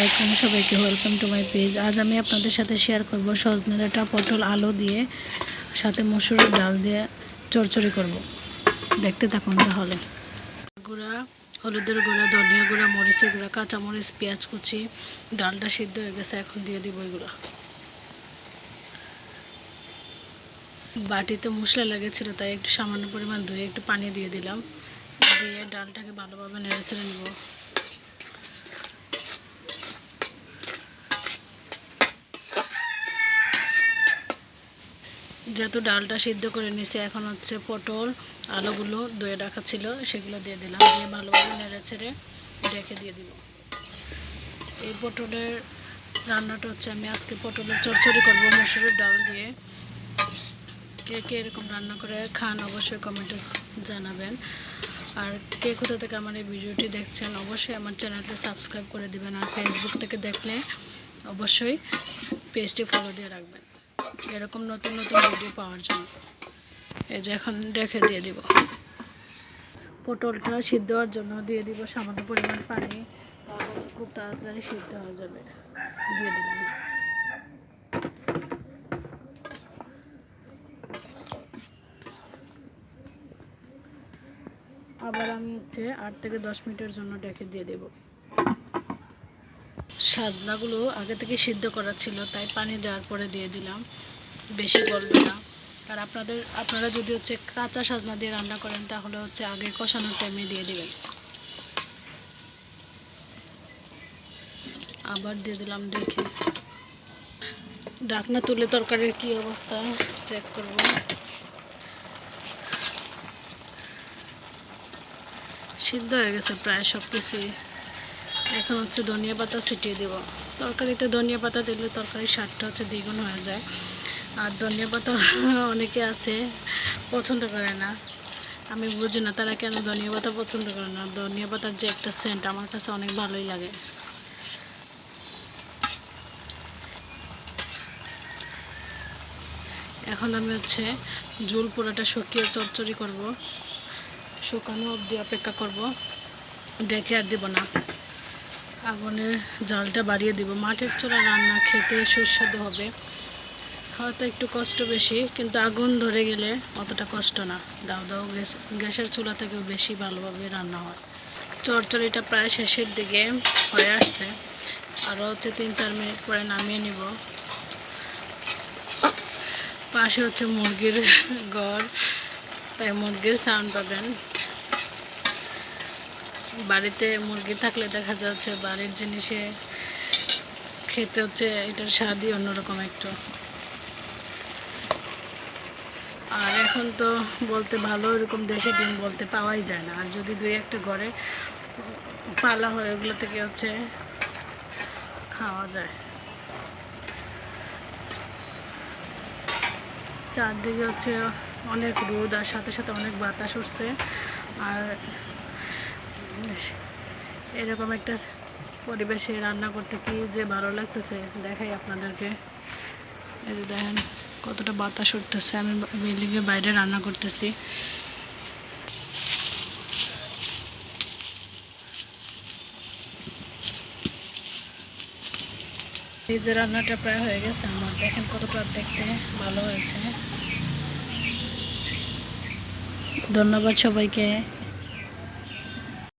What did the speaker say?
আলাইকুম সবাইকে welcome to my page. আজ আমি আপনাদের সাথে শেয়ার করব সজনে ডাঁটা পটল আলু দিয়ে সাথে মসুরের ডাল দিয়ে চচ্চড়ি করব। দেখতে থাকুন তাহলে। গুঁড়া, হলুদের গুঁড়া, ধনিয়া গুঁড়া, মরিচের গুঁড়া, কাঁচামরিচ, পেঁয়াজ কুচি। ডালটা সিদ্ধ হয়ে গেছে, এখন দিয়ে দিব এগুলো। বাটিতে মশলা লেগেছিল তাই একটু সামান্য পরিমাণ ধুয়ে একটু পানি দিয়ে দিলাম। দিয়ে ডালটাকে ভালোভাবে নেড়ে চেড়ে নেব। যেহেতু ডালটা সিদ্ধ করে নিয়েছি, এখন হচ্ছে পটল আলুগুলো ধুয়ে রাখা ছিল সেগুলো দিয়ে দিলাম। দিয়ে ভালোভাবে নেড়ে ছেড়ে রেখে দিয়ে দিব। এই পটলের রান্নাটা হচ্ছে আমি আজকে পটলের চচ্চড়ি করবো মসুরের ডাল দিয়ে। কে কে এরকম রান্না করে খান অবশ্যই কমেন্টে জানাবেন। আর কে কোথা থেকে আমার এই ভিডিওটি দেখছেন অবশ্যই আমার চ্যানেলটি সাবস্ক্রাইব করে দিবেন। আর ফেসবুক থেকে দেখলে অবশ্যই পেজটি ফলো দিয়ে রাখবেন এরকম নতুন নতুন ভিডিও পাওয়ার জন্য। এই যে এখন রেখে দিয়ে দিব। পটলটা সিদ্ধ হওয়ার জন্য দিয়ে দিব সামান্য পরিমাণ পানি, তাহলে খুব তাড়াতাড়ি সিদ্ধ হয়ে যাবে। দিয়ে দিলাম। আবার আমি হচ্ছে 8 থেকে 10 মিনিটের জন্য রেখে দিয়ে দেব। সাজনাগুলো আগে থেকে সিদ্ধ করা ছিল তাই পানি দেওয়ার পরে দিয়ে দিলাম, বেশি গলবে না। আর আপনারা যদি হচ্ছে কাঁচা সাজনা দিয়ে রান্না করেন তাহলে হচ্ছে আগে কষানোর টাইমে দিয়ে দিবেন। আবার দিয়ে দিলাম রেখে। ঢাকনা তুলে তরকারির কি অবস্থা চেক করব। সিদ্ধ হয়ে গেছে প্রায় সব কিছুই। এখন হচ্ছে ধনিয়া পাতা ছিটিয়ে দেব। তরকারিতে ধনিয়া পাতা দিলে তরকারির স্বাদটা হচ্ছে দ্বিগুণ হয়ে যায়। আর ধনিয়া পাতা অনেকে আছে পছন্দ করে না, আমি বুঝি না তারা কেন ধনিয়া পাতা পছন্দ করে না। ধনিয়া পাতার যে একটা সেন্ট আমার কাছে অনেক ভালোই লাগে। এখন আমি হচ্ছে ঝোল পোড়াটা শুকিয়ে চচ্চড়ি করব। শুকানো অবধি অপেক্ষা করব, ডেকে আর দিব না। আগুনের জালটা বাড়িয়ে দিব। মাটির চুলা রান্না খেতে সুস্বাদু হবে। হয়তো একটু কষ্ট বেশি, কিন্তু আগুন ধরে গেলে অতটা কষ্ট না। দাও দাও গ্যাসের চুলা থেকেও বেশি ভালোভাবে রান্না হয়। চচ্চড়িটা প্রায় শেষের দিকে হয়ে আসছে, আরও হচ্ছে 3-4 মিনিট পরে নামিয়ে নিব। পাশে হচ্ছে মুরগির ঘর, তাই মুরগির সাউন্ড পাবেন। বাড়িতে মুরগি থাকলে দেখা যাচ্ছে বাড়ির জিনিসে খেতে হচ্ছে এটার স্বাদই অন্যরকম একটু। আর এখন তো বলতে ভালো এরকম দেশি ডিম বলতে পাওয়াই যায় না। আর যদি 2-1টা ঘরে পালা হয় ওগুলো থেকে হচ্ছে খাওয়া যায়। চারদিকে হচ্ছে অনেক রোদ আর সাথে সাথে অনেক বাতাস উঠছে। আর এরকম একটা পরিবেশে রান্না করতে কি যে ভালো লাগতেছে দেখাই আপনাদেরকে। এই যে দেখেন কতটা বাতাস উঠতেছে। আমি বিল্ডিংয়ের বাইরে রান্না করতেছি। এই যে রান্নাটা প্রায় হয়ে গেছে আমার, দেখেন কতটা দেখতে ভালো হয়েছে। ধন্যবাদ সবাইকে।